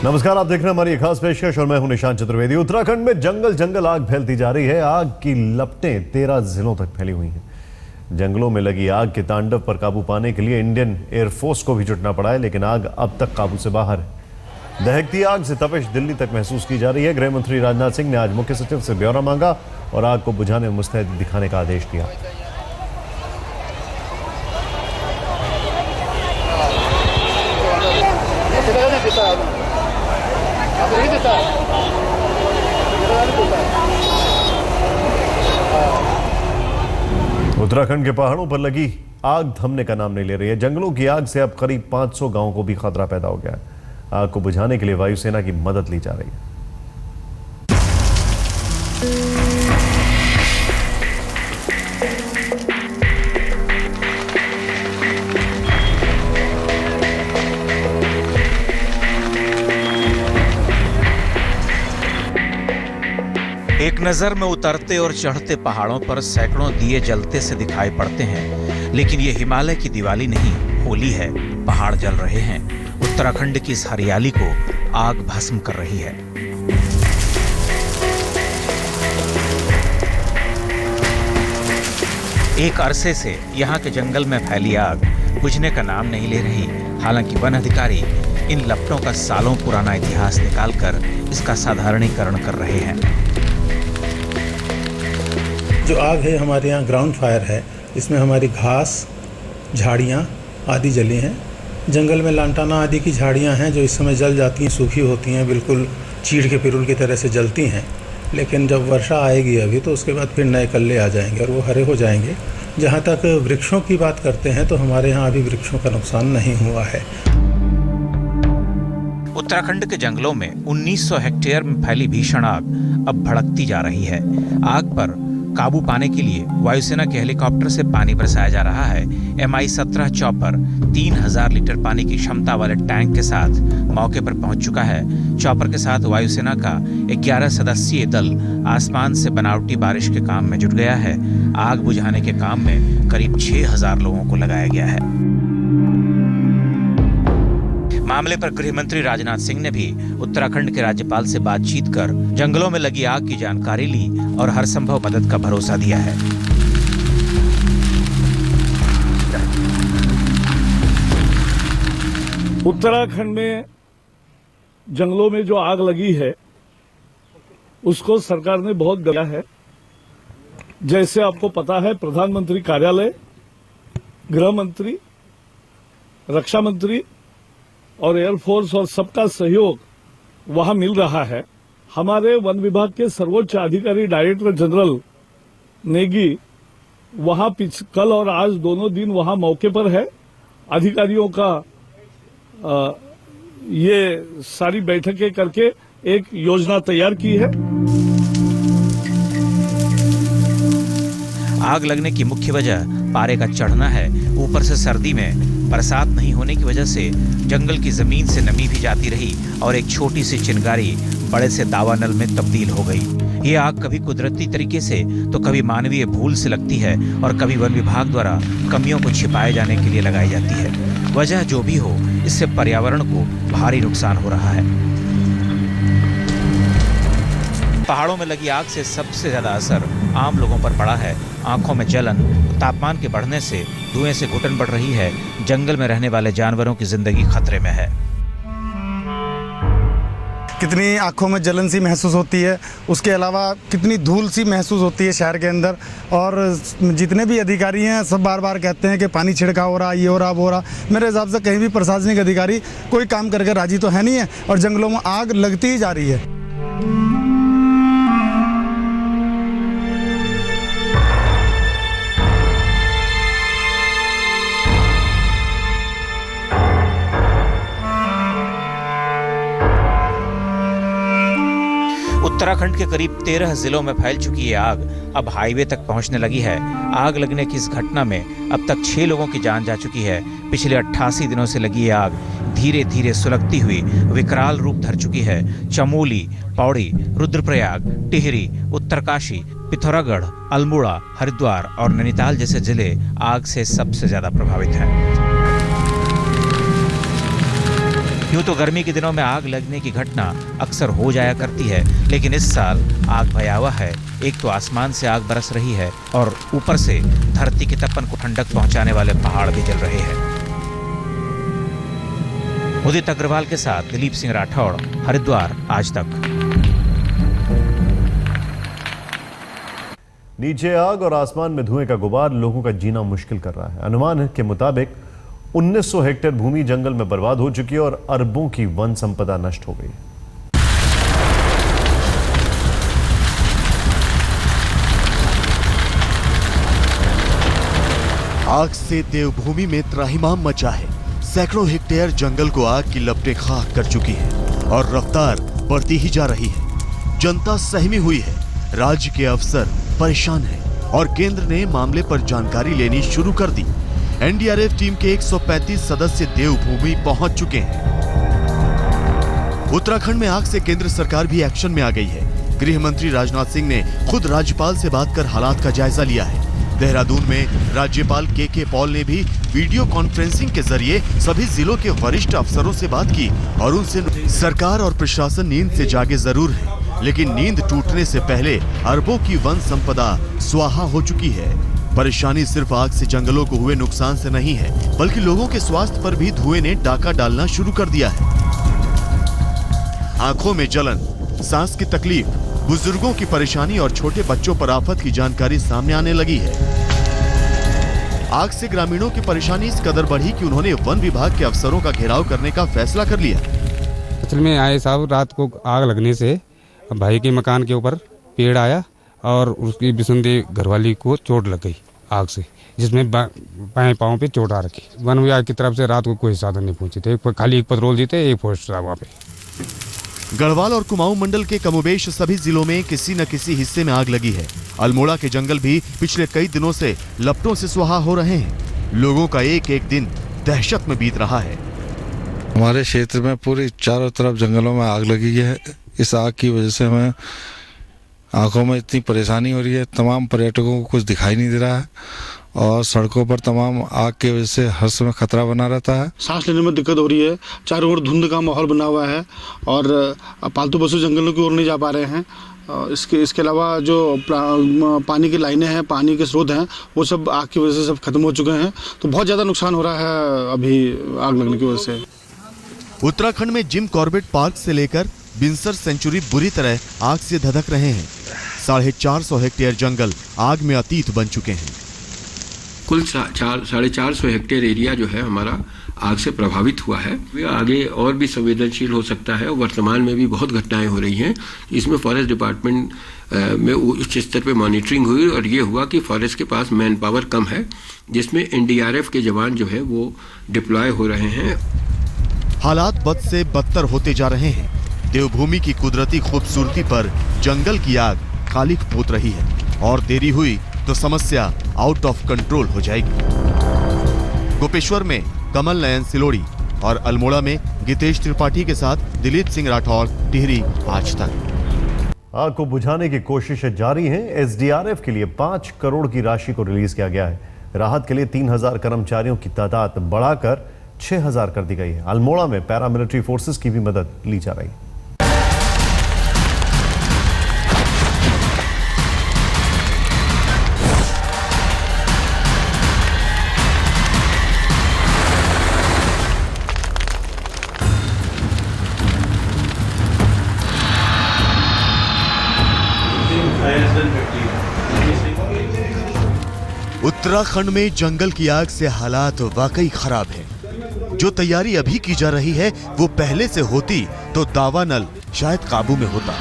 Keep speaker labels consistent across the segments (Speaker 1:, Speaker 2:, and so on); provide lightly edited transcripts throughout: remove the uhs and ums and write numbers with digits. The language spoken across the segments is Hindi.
Speaker 1: नमस्कार, आप देख रहे हैं हमारी खास पेशकश और मैं हूं निशांत चतुर्वेदी। उत्तराखंड में जंगल आग फैलती जा रही है। आग की लपटें 13 जिलों तक फैली हुई हैं। जंगलों में लगी आग के तांडव पर काबू पाने के लिए इंडियन एयरफोर्स को भी जुटना पड़ा है, लेकिन आग अब तक काबू से बाहर है। दहकती आग से तपिश दिल्ली तक महसूस की जा रही है। गृह मंत्री राजनाथ सिंह ने आज मुख्य सचिव से ब्यौरा मांगा और आग को बुझाने में मुस्तैदी दिखाने का आदेश दिया। उत्तराखंड के पहाड़ों पर लगी आग थमने का नाम नहीं ले रही है। जंगलों की आग से अब करीब 500 गांवों को भी खतरा पैदा हो गया है। आग को बुझाने के लिए वायुसेना की मदद ली जा रही है।
Speaker 2: एक नजर में उतरते और चढ़ते पहाड़ों पर सैकड़ों दिए जलते से दिखाई पड़ते हैं, लेकिन ये हिमालय की दिवाली नहीं, होली है। पहाड़ जल रहे हैं। उत्तराखंड की इस हरियाली को आग भस्म कर रही है। एक अरसे से यहाँ के जंगल में फैली आग बुझने का नाम नहीं ले रही। हालांकि वन अधिकारी इन लपटों का सालों पुराना इतिहास निकालकर इसका साधारणीकरण कर रहे हैं।
Speaker 3: जो आग है हमारे यहाँ ग्राउंड फायर है। इसमें हमारी घास, झाड़ियाँ आदि जली हैं। जंगल में लांटाना आदि की झाड़ियाँ हैं जो इस समय जल जाती हैं, सूखी होती हैं, बिल्कुल चीड़ के पिरुल की तरह से जलती हैं। लेकिन जब वर्षा आएगी अभी तो उसके बाद फिर नए कल्ले आ जाएंगे और वो हरे हो जाएंगे। जहाँ तक वृक्षों की बात करते हैं तो हमारे यहाँ अभी वृक्षों का नुकसान नहीं हुआ है।
Speaker 2: उत्तराखंड के जंगलों में 1900 हेक्टेयर में फैली भीषण आग अब भड़कती जा रही है। आग पर काबू पाने के लिए वायुसेना के हेलीकॉप्टर से पानी बरसाया जा रहा है। Mi-17 चॉपर 3000 लीटर पानी की क्षमता वाले टैंक के साथ मौके पर पहुंच चुका है। चॉपर के साथ वायुसेना का 11 सदस्यीय दल आसमान से बनावटी बारिश के काम में जुट गया है। आग बुझाने के काम में करीब 6000 लोगों को लगाया गया है। मामले पर गृह मंत्री राजनाथ सिंह ने भी उत्तराखंड के राज्यपाल से बातचीत कर जंगलों में लगी आग की जानकारी ली और हर संभव मदद का भरोसा दिया है।
Speaker 4: उत्तराखंड में जंगलों में जो आग लगी है उसको सरकार ने बहुत गया है। जैसे आपको पता है, प्रधानमंत्री कार्यालय, गृह मंत्री, रक्षा मंत्री और एयरफोर्स और सबका सहयोग वहां मिल रहा है। हमारे वन विभाग के सर्वोच्च अधिकारी डायरेक्टर जनरल नेगी वहां कल और आज दोनों दिन वहां मौके पर है। अधिकारियों का ये सारी बैठकें करके एक योजना तैयार की है।
Speaker 2: आग लगने की मुख्य वजह पारे का चढ़ना है। ऊपर से सर्दी में बरसात नहीं होने की वजह से जंगल की जमीन से नमी भी जाती रही और एक छोटी सी चिंगारी बड़े से दावानल में तब्दील हो गई। ये आग कभी कुदरती तरीके से तो कभी मानवीय भूल से लगती है और कभी वन विभाग द्वारा कमियों को छिपाए जाने के लिए लगाई जाती है। वजह जो भी हो, इससे पर्यावरण को भारी नुकसान हो रहा है। पहाड़ों में लगी आग से सबसे ज्यादा असर आम लोगों पर पड़ा है। आंखों में जलन, तापमान के बढ़ने से धुएं से घुटन बढ़ रही है। जंगल में रहने वाले जानवरों की जिंदगी खतरे में है।
Speaker 5: कितनी आंखों में जलन सी महसूस होती है, उसके अलावा कितनी धूल सी महसूस होती है शहर के अंदर। और जितने भी अधिकारी हैं सब बार बार कहते हैं कि पानी छिड़काव हो रहा, ये हो रहा, वो हो रहा। मेरे हिसाब से कहीं भी प्रशासनिक अधिकारी कोई काम करके राजी तो है नहीं है और जंगलों में आग लगती ही जा रही है।
Speaker 2: उत्तराखंड के करीब 13 जिलों में फैल चुकी ये आग अब हाईवे तक पहुंचने लगी है। आग लगने की इस घटना में अब तक 6 लोगों की जान जा चुकी है। पिछले 88 दिनों से लगी ये आग धीरे धीरे सुलगती हुई विकराल रूप धर चुकी है। चमोली, पौड़ी, रुद्रप्रयाग, टिहरी, उत्तरकाशी, पिथौरागढ़, अल्मोड़ा, हरिद्वार और नैनीताल जैसे जिले आग से सबसे ज्यादा प्रभावित हैं। यूं तो गर्मी के दिनों में आग लगने की घटना अक्सर हो जाया करती है, लेकिन इस साल आग भयावह है। एक तो आसमान से आग बरस रही है और ऊपर से धरती की तपन को ठंडक पहुंचाने वाले पहाड़ भी जल रहे हैं। उदित अग्रवाल के साथ दिलीप सिंह राठौड़, हरिद्वार, आज तक।
Speaker 1: नीचे आग और आसमान में धुएं का गुबार लोगों का जीना मुश्किल कर रहा है। अनुमान के मुताबिक 1900 हेक्टेयर भूमि जंगल में बर्बाद हो चुकी है और अरबों की वन संपदा नष्ट हो गई।
Speaker 6: आग से देवभूमि में त्राहिमाम मचा है। सैकड़ों हेक्टेयर जंगल को आग की लपटें खाक कर चुकी है और रफ्तार बढ़ती ही जा रही है। जनता सहमी हुई है, राज्य के अफसर परेशान हैं और केंद्र ने मामले पर जानकारी लेनी शुरू कर दी। एनडीआरएफ टीम के 135 सदस्य देवभूमि पहुंच चुके हैं। उत्तराखंड में आग से केंद्र सरकार भी एक्शन में आ गई है। गृह मंत्री राजनाथ सिंह ने खुद राज्यपाल से बात कर हालात का जायजा लिया है। देहरादून में राज्यपाल के पॉल ने भी वीडियो कॉन्फ्रेंसिंग के जरिए सभी जिलों के वरिष्ठ अफसरों से बात की और उनसे सरकार और प्रशासन नींद से जागे जरूर है, लेकिन नींद टूटने से पहले अरबों की वन संपदा स्वाहा हो चुकी है। परेशानी सिर्फ आग से जंगलों को हुए नुकसान से नहीं है, बल्कि लोगों के स्वास्थ्य पर भी धुएं ने डाका डालना शुरू कर दिया है। आंखों में जलन, सांस की तकलीफ, बुजुर्गों की परेशानी और छोटे बच्चों पर आफत की जानकारी सामने आने लगी है। आग से ग्रामीणों की परेशानी इस कदर बढ़ी कि उन्होंने वन विभाग के अफसरों का घेराव करने का फैसला कर लिया।
Speaker 7: असल में आए साहब, रात को आग लगने से भाई के मकान के ऊपर पेड़ आया और उसकी बिसुंदी घरवाली को चोट लग गई आग से, जिसमें बाएं पांव पे चोट आ रखी। वन विभाग की तरफ से रात को कोई साधन नहीं पहुंचे थे, खाली एक पेट्रोल जी थे, एक फोर्स था वहाँ पे।
Speaker 6: गढ़वाल और कुमाऊं मंडल के कमोबेश सभी जिलों में किसी न किसी हिस्से में आग लगी है। अल्मोड़ा के जंगल भी पिछले कई दिनों से लपटों से सुहा हो रहे हैं। लोगों का एक एक दिन दहशत में बीत रहा है।
Speaker 8: हमारे क्षेत्र में पूरी चारों तरफ जंगलों में आग लगी है। इस आग की वजह से हमें आंखों में इतनी परेशानी हो रही है, तमाम पर्यटकों को कुछ दिखाई नहीं दे रहा है और सड़कों पर तमाम आग की वजह से हर समय खतरा बना रहता है।
Speaker 9: सांस लेने में दिक्कत हो रही है, चारों ओर धुंध का माहौल बना हुआ है और पालतू पशु जंगलों की ओर नहीं जा पा रहे हैं। इसके अलावा जो पानी की लाइनें हैं, पानी के स्रोत हैं, वो सब आग की वजह से सब खत्म हो चुके हैं। तो बहुत ज़्यादा नुकसान हो रहा है अभी आग लगने की वजह से।
Speaker 6: उत्तराखंड में जिम कॉर्बेट पार्क से लेकर बिंसर सेंचुरी बुरी तरह आग से धधक रहे हैं। 450 हेक्टेयर जंगल आग में अतीत बन चुके हैं।
Speaker 10: कुल 450 हेक्टेयर एरिया जो है हमारा आग से प्रभावित हुआ है। आगे और भी संवेदनशील हो सकता है। वर्तमान में भी बहुत घटनाएं हो रही हैं। इसमें फॉरेस्ट डिपार्टमेंट में उच्च स्तर पे मॉनिटरिंग हुई और ये हुआ कि फॉरेस्ट के पास मैन पावर कम है, जिसमें एनडीआरएफ के जवान जो है वो डिप्लॉय हो रहे हैं।
Speaker 6: हालात बद से बदतर होते जा रहे हैं। देवभूमि की कुदरती खूबसूरती पर जंगल की आग खालिक पोत रही है और देरी हुई तो समस्या आउट ऑफ कंट्रोल हो जाएगी। गोपेश्वर में कमल नयन सिलोड़ी और अल्मोड़ा में गीतेश त्रिपाठी के साथ दिलीप सिंह राठौड़, टिहरी, आज तक।
Speaker 1: आग को बुझाने की कोशिशें जारी हैं। एसडीआरएफ के लिए 5 करोड़ की राशि को रिलीज किया गया है। राहत के लिए 3000 कर्मचारियों की तादाद बढ़ाकर 6000 कर दी गई है। अल्मोड़ा में पैरामिलिट्री फोर्सेस की भी मदद ली जा रही है।
Speaker 6: उत्तराखंड में जंगल की आग से हालात वाकई खराब है। जो तैयारी अभी की जा रही है वो पहले से होती तो दावानल शायद काबू में होता।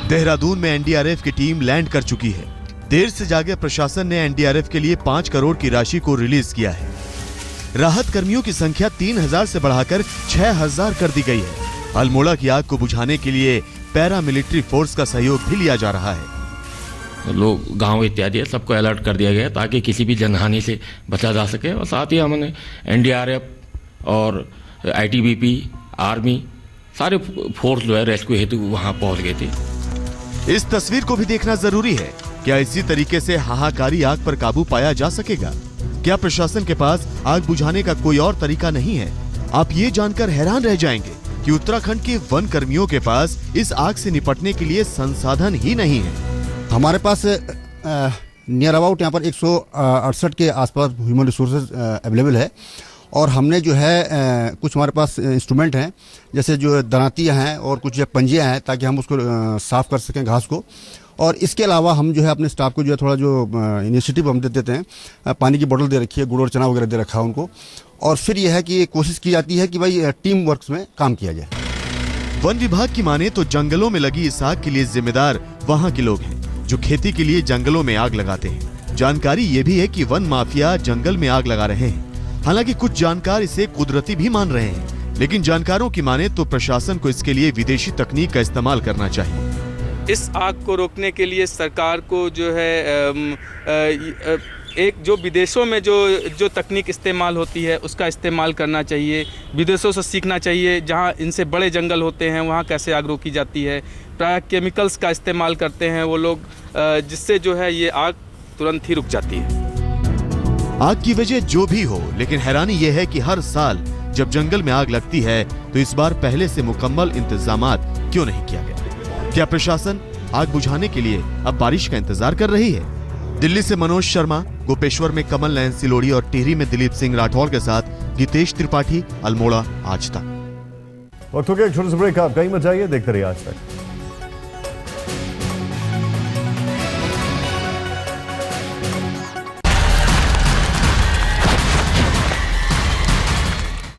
Speaker 6: देहरादून में एनडीआरएफ की टीम लैंड कर चुकी है। देर से जागे प्रशासन ने एनडीआरएफ के लिए 5 करोड़ की राशि को रिलीज किया है। राहत कर्मियों की संख्या 3000 से बढ़ाकर 6000 कर दी गई है। अल्मोड़ा की आग को बुझाने के लिए पैरामिलिट्री फोर्स का सहयोग भी लिया जा रहा है।
Speaker 11: लोग गांव इत्यादि सबको अलर्ट कर दिया गया ताकि किसी भी जनहानि से बचा जा सके। और साथ ही हमने एनडीआरएफ और आईटीबीपी, आर्मी, सारे फोर्स जो है रेस्क्यू हेतु वहां पहुंच गए थे।
Speaker 6: इस तस्वीर को भी देखना जरूरी है। क्या इसी तरीके से हाहाकारी आग पर काबू पाया जा सकेगा? क्या प्रशासन के पास आग बुझाने का कोई और तरीका नहीं है? आप ये जानकर हैरान रह जाएंगे कि उत्तराखंड के वन कर्मियों के पास इस आग से निपटने के लिए संसाधन ही नहीं है।
Speaker 12: हमारे पास नियर अबाउट यहाँ पर 168 के आसपास ह्यूमन रिसोर्सेज अवेलेबल है और हमने जो है कुछ हमारे पास इंस्ट्रूमेंट हैं, जैसे जो दरातियाँ हैं और कुछ पंजियाँ हैं, ताकि हम उसको साफ़ कर सकें घास को। और इसके अलावा हम जो है अपने स्टाफ को जो है थोड़ा जो इनिशिएटिव हम दे देते हैं, पानी की बोतल दे रखी है, गुड़ और चना वगैरह दे रखा है उनको। और फिर यह है कि कोशिश की जाती है कि भाई टीम वर्क्स में काम किया जाए।
Speaker 6: वन विभाग की माने तो जंगलों में लगी इस आग के लिए जिम्मेदार वहाँ के लोग हैं जो खेती के लिए जंगलों में आग लगाते हैं। जानकारी ये भी है कि वन माफिया जंगल में आग लगा रहे हैं। हालांकि कुछ जानकार इसे कुदरती भी मान रहे हैं, लेकिन जानकारों की माने तो प्रशासन को इसके लिए विदेशी तकनीक का इस्तेमाल करना चाहिए।
Speaker 13: इस आग को रोकने के लिए सरकार को जो है एक जो विदेशों में जो तकनीक इस्तेमाल होती है उसका इस्तेमाल करना चाहिए। विदेशों से सीखना चाहिए, जहां इनसे बड़े जंगल होते हैं वहां कैसे आग रोकी जाती है। प्रायः केमिकल्स का इस्तेमाल करते हैं वो लोग, जिससे जो है ये आग तुरंत ही रुक जाती है।
Speaker 6: आग की वजह जो भी हो, लेकिन हैरानी यह है कि हर साल जब जंगल में आग लगती है तो इस बार पहले से मुकम्मल इंतजामात क्यों नहीं किया गया? क्या प्रशासन आग बुझाने के लिए अब बारिश का इंतजार कर रही है? दिल्ली से मनोज शर्मा, गोपेश्वर में कमल नयन सिलोड़ी और टिहरी में दिलीप सिंह राठौर के साथ गीतेश त्रिपाठी, अल्मोड़ा, आज तक।
Speaker 1: वक्त हो गया एक छोटे से ब्रेक का, आप कहीं मत जाइए, देखते रहिए आज तक।